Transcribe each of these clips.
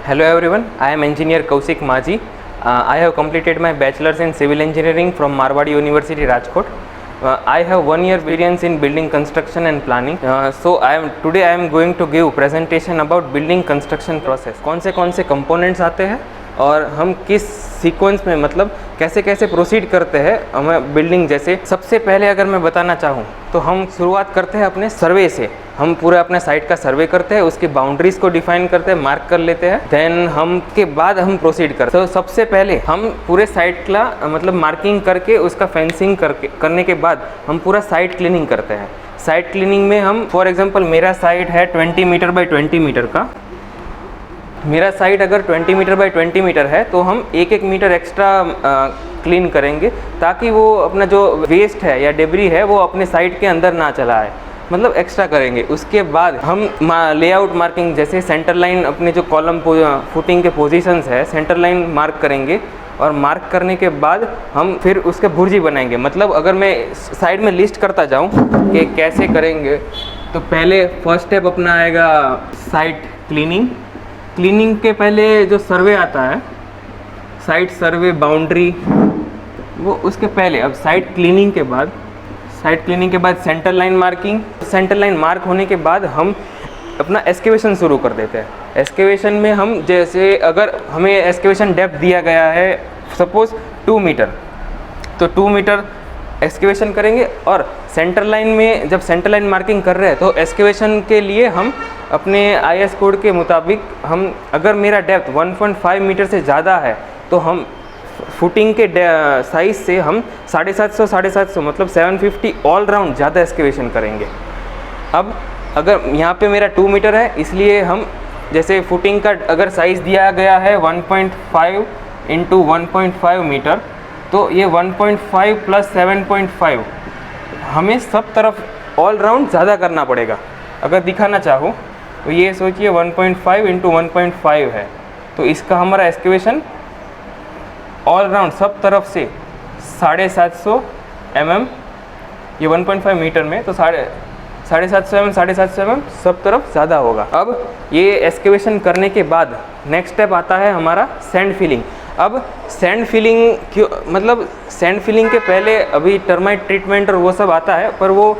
Hello everyone, I am engineer Kaushik Maji. I have completed my bachelor's in civil engineering from Marwadi University, Rajkot. I have 1 year experience in building construction and planning. Today I am going to give presentation about building construction process. कौन से components आते हैं और हम किस sequence में मतलब कैसे कैसे प्रोसीड करते हैं हमें बिल्डिंग। जैसे सबसे पहले अगर मैं बताना चाहूँ तो हम शुरुआत करते हैं अपने सर्वे से। हम पूरे अपने साइट का सर्वे करते हैं, उसकी बाउंड्रीज को डिफाइन करते हैं, मार्क कर लेते हैं, देन हम के बाद हम प्रोसीड करते हैं। तो सबसे पहले हम पूरे साइट का मतलब मार्किंग करके उसका फेंसिंग करने के बाद हम पूरा साइट क्लीनिंग करते हैं। साइट क्लीनिंग में हम फॉर एग्जांपल मेरा साइट है 20 मीटर बाई 20 मीटर का। मेरा साइट अगर 20 मीटर बाई 20 मीटर है तो हम एक मीटर एक्स्ट्रा क्लीन करेंगे ताकि वो अपना जो वेस्ट है या डेब्री है वो अपने साइट के अंदर ना चला आए, मतलब एक्स्ट्रा करेंगे। उसके बाद हम लेआउट मार्किंग जैसे सेंटर लाइन अपने जो कॉलम फुटिंग के पोजीशंस है सेंटर लाइन मार्क करेंगे और मार्क करने के बाद हम फिर उसके भुर्जी बनाएंगे। मतलब अगर मैं साइड में लिस्ट करता जाऊं कि कैसे करेंगे तो पहले फर्स्ट स्टेप अपना आएगा साइट क्लीनिंग। क्लीनिंग के पहले जो सर्वे आता है साइट सर्वे बाउंड्री वो उसके पहले। अब साइट क्लीनिंग के बाद centre line marking. Centre line mark होने के बाद हम अपना एस्केवेशन शुरू कर देते हैं। एस्केवेशन में हम जैसे अगर हमें एस्केवेशन डेप्थ दिया गया है सपोज 2 मीटर तो 2 मीटर एस्केवेशन करेंगे। और सेंटर लाइन में जब सेंटर लाइन मार्किंग कर रहे हैं तो एस्केवेशन के लिए हम अपने IS कोड के मुताबिक हम अगर मेरा डेप्थ 1.5 मीटर से ज़्यादा है तो हम फुटिंग के साइज़ से हम 750 मतलब 750 ऑल राउंड ज़्यादा एस्केवेशन करेंगे। अब अगर यहाँ पे मेरा 2 मीटर है इसलिए हम जैसे फुटिंग का अगर साइज़ दिया गया है 1.5 इंटू 1.5 मीटर तो ये 1.5 प्लस 7.5 हमें सब तरफ ऑल राउंड ज़्यादा करना पड़ेगा। अगर दिखाना चाहो तो ये सोचिए 1.5 इंटू 1.5 है तो इसका हमारा एस्केवेशन ऑल राउंड सब तरफ से 750 mm, ये 1.5 मीटर में तो 750 mm सब तरफ ज़्यादा होगा। अब ये एस्केवेशन करने के बाद नेक्स्ट स्टेप आता है हमारा सैंड फिलिंग। अब सैंड फिलिंग क्यों मतलब सैंड फिलिंग के पहले अभी टर्माइट ट्रीटमेंट और वो सब आता है, पर वो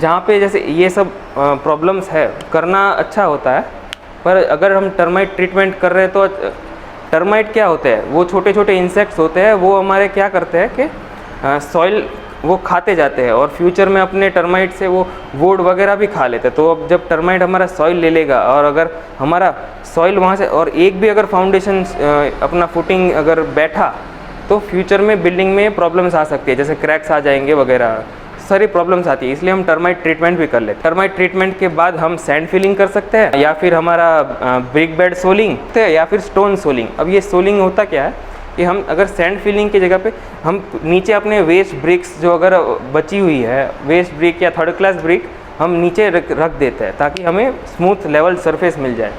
जहाँ पे जैसे ये सब प्रॉब्लम्स है करना अच्छा होता है। पर अगर हम टर्माइट ट्रीटमेंट कर रहे हैं तो टर्माइट क्या होते हैं, वो छोटे छोटे इंसेक्ट्स होते हैं, वो हमारे क्या करते हैं कि सॉइल वो खाते जाते हैं और फ्यूचर में अपने टर्माइट से वो वुड वगैरह भी खा लेते हैं। तो अब जब टर्माइट हमारा सॉइल ले लेगा और अगर हमारा सॉइल वहाँ से और एक भी अगर फाउंडेशन अपना फुटिंग अगर बैठा तो फ्यूचर में बिल्डिंग में प्रॉब्लम्स आ सकती है, जैसे क्रैक्स आ जाएंगे वगैरह सारी प्रॉब्लम्स आती है। इसलिए हम टर्माइट ट्रीटमेंट भी कर लेते हैं। टर्माइट ट्रीटमेंट के बाद हम सैंड फिलिंग कर सकते हैं या फिर हमारा ब्रिक बेड सोलिंग या फिर स्टोन सोलिंग। अब ये सोलिंग होता क्या है कि हम अगर सैंड फिलिंग की जगह पे हम नीचे अपने वेस्ट ब्रिक्स जो अगर बची हुई है वेस्ट ब्रिक या थर्ड क्लास ब्रिक हम नीचे रख देते हैं ताकि हमें स्मूथ लेवल सरफेस मिल जाए।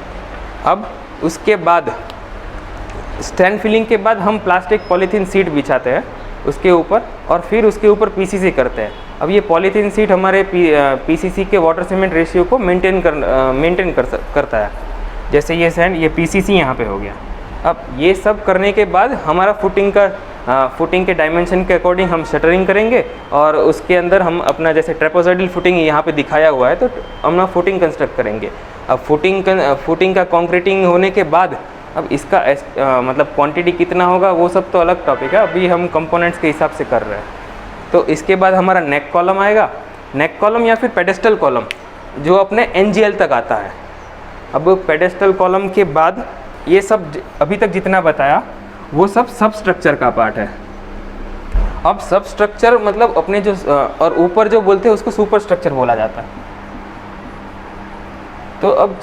अब उसके बाद सैंड फिलिंग के बाद हम प्लास्टिक पॉलीथीन सीट बिछाते हैं उसके ऊपर और फिर उसके ऊपर PCC करते हैं। अब ये पॉलीथीन सीट हमारे PCC के वाटर सीमेंट रेशियो को मेंटेन करता है। जैसे ये सैंड ये PCC यहाँ पे हो गया। अब ये सब करने के बाद हमारा फुटिंग के डायमेंशन के अकॉर्डिंग हम शटरिंग करेंगे और उसके अंदर हम अपना जैसे ट्रेपेजॉइडल फुटिंग यहाँ पे दिखाया हुआ है तो हम फुटिंग कंस्ट्रक्ट करेंगे। अब फुटिंग का कॉन्क्रीटिंग होने के बाद अब इसका मतलब क्वांटिटी कितना होगा वो सब तो अलग टॉपिक है, अभी हम कंपोनेंट्स के हिसाब से कर रहे हैं। तो इसके बाद हमारा नेक कॉलम आएगा, नेक कॉलम या फिर पेडेस्टल कॉलम जो अपने NGL तक आता है। अब पेडेस्टल कॉलम के बाद ये सब अभी तक जितना बताया वो सब स्ट्रक्चर का पार्ट है। अब सब स्ट्रक्चर मतलब अपने जो और ऊपर जो बोलते हैं उसको सुपर स्ट्रक्चर बोला जाता है। तो अब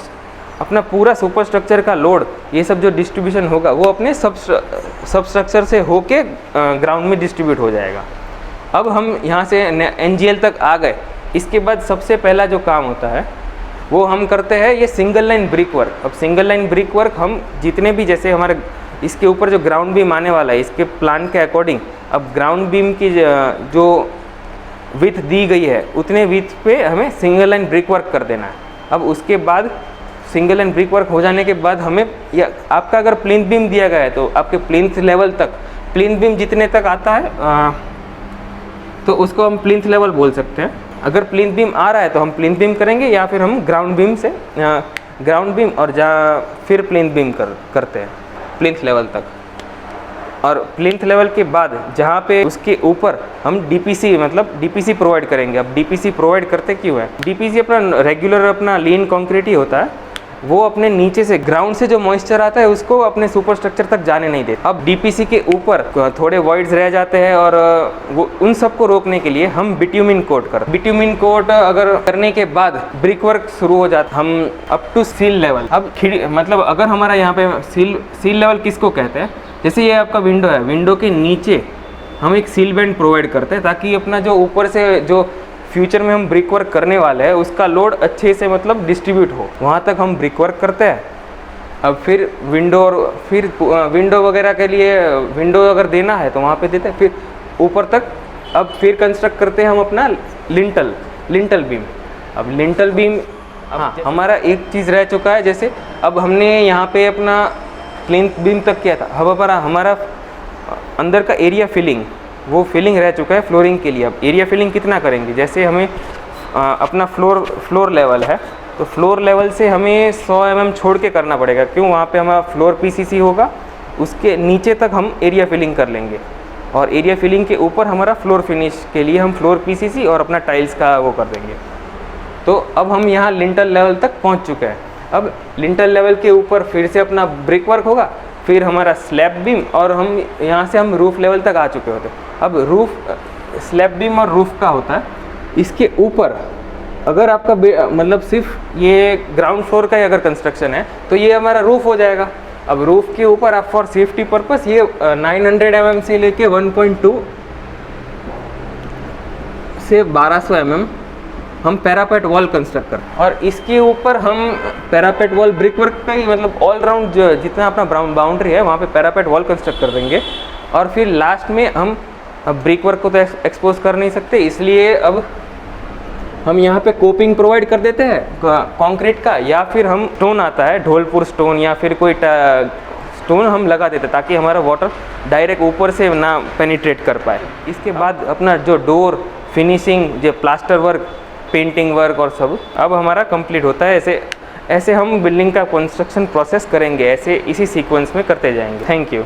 अपना पूरा सुपर स्ट्रक्चर का लोड ये सब जो डिस्ट्रीब्यूशन होगा वो अपने सब स्ट्रक्चर से होके ग्राउंड में डिस्ट्रीब्यूट हो जाएगा। अब हम यहाँ से NGL तक आ गए। इसके बाद सबसे पहला जो काम होता है वो हम करते हैं ये सिंगल लाइन ब्रिक वर्क। अब सिंगल लाइन ब्रिक वर्क हम जितने भी जैसे हमारे इसके ऊपर जो ग्राउंड बीम आने वाला है इसके प्लान के अकॉर्डिंग अब ग्राउंड बीम की जो विड्थ दी गई है उतने विड्थ पे हमें सिंगल लाइन ब्रिक वर्क कर देना है। अब उसके बाद सिंगल एंड ब्रिक वर्क हो जाने के बाद हमें या आपका अगर प्लिंथ बीम दिया गया है तो आपके प्लिंथ लेवल तक, प्लिंथ बीम जितने तक आता है तो उसको हम प्लिंथ लेवल बोल सकते हैं। अगर प्लिंथ बीम आ रहा है तो हम प्लिंथ बीम करेंगे या फिर हम ग्राउंड बीम से ग्राउंड बीम और जहाँ फिर प्लिंथ बीम करते हैं प्लिंथ लेवल तक। और प्लिंथ लेवल के बाद जहाँ पे उसके ऊपर हम डीपीसी मतलब डीपीसी प्रोवाइड करेंगे। अब डीपीसी प्रोवाइड करते क्यों है? डीपीसी अपना रेगुलर अपना लीन कंक्रीट ही होता है, वो अपने नीचे से ग्राउंड से जो मॉइस्चर आता है उसको अपने सुपर स्ट्रक्चर तक जाने नहीं देते। अब डीपीसी के ऊपर थोड़े वॉइड्स रह जाते हैं और वो उन सबको रोकने के लिए हम बिट्यूमिन कोट करते हैं। बिट्यूमिन कोट अगर करने के बाद ब्रिक वर्क शुरू हो जाता, हम अप टू सील लेवल। अब मतलब अगर हमारा यहाँ पे सील लेवल किसको कहते हैं? जैसे ये आपका विंडो है, विंडो के नीचे हम एक सील बैंड प्रोवाइड करते हैं ताकि अपना जो ऊपर से जो फ्यूचर में हम ब्रिक वर्क करने वाले हैं उसका लोड अच्छे से मतलब डिस्ट्रीब्यूट हो, वहाँ तक हम ब्रिक वर्क करते हैं। अब फिर विंडो वगैरह के लिए विंडो अगर देना है तो वहाँ पे देते हैं, फिर ऊपर तक अब फिर कंस्ट्रक्ट करते हैं हम अपना लिंटल बीम। अब लिंटल बीम हमारा एक चीज़ रह चुका है, जैसे अब हमने यहाँ पे अपना प्लिंथ बीम तक किया था, अब हमारा अंदर का एरिया फिलिंग वो फिलिंग रह चुका है फ्लोरिंग के लिए। अब एरिया फिलिंग कितना करेंगे? जैसे हमें अपना फ्लोर लेवल है तो फ्लोर लेवल से हमें 100 mm छोड़ के करना पड़ेगा। क्यों? वहाँ पे हमारा फ्लोर पीसीसी होगा, उसके नीचे तक हम एरिया फिलिंग कर लेंगे और एरिया फिलिंग के ऊपर हमारा फ्लोर फिनिश के लिए हम फ्लोर पीसीसी और अपना टाइल्स का वो कर देंगे। तो अब हम यहाँ लिंटल लेवल तक पहुँच चुके हैं। अब लिंटल लेवल के ऊपर फिर से अपना ब्रिक वर्क होगा, फिर हमारा स्लैब बीम और हम यहाँ से हम रूफ लेवल तक आ चुके होते हैं। अब स्लैब बीम और रूफ का होता है, इसके ऊपर अगर आपका मतलब सिर्फ ये ग्राउंड फ्लोर का ही अगर कंस्ट्रक्शन है तो ये हमारा रूफ हो जाएगा। अब रूफ के ऊपर आप फॉर सेफ्टी पर्पस ये 900 mm से लेके 1.2 से 1200 mm हम पैरापेट वॉल कंस्ट्रक्ट कर, और इसके ऊपर हम पैरापेट वॉल ब्रिक वर्क का ही मतलब ऑल राउंड जितना अपना बाउंड्री है वहाँ पे पैरापेट वॉल कंस्ट्रक्ट कर देंगे। और फिर लास्ट में हम ब्रिक वर्क को तो एक्सपोज कर नहीं सकते, इसलिए अब हम यहाँ पे कोपिंग प्रोवाइड कर देते हैं कंक्रीट का, या फिर हम स्टोन आता है ढोलपुर स्टोन या फिर कोई स्टोन हम लगा देते हैं ताकि हमारा वाटर डायरेक्ट ऊपर से ना पेनिट्रेट कर पाए। इसके बाद अपना जो डोर फिनिशिंग, जो प्लास्टर वर्क, पेंटिंग वर्क और सब अब हमारा कंप्लीट होता है। ऐसे हम बिल्डिंग का कंस्ट्रक्शन प्रोसेस करेंगे, ऐसे इसी सीक्वेंस में करते जाएंगे। Thank you.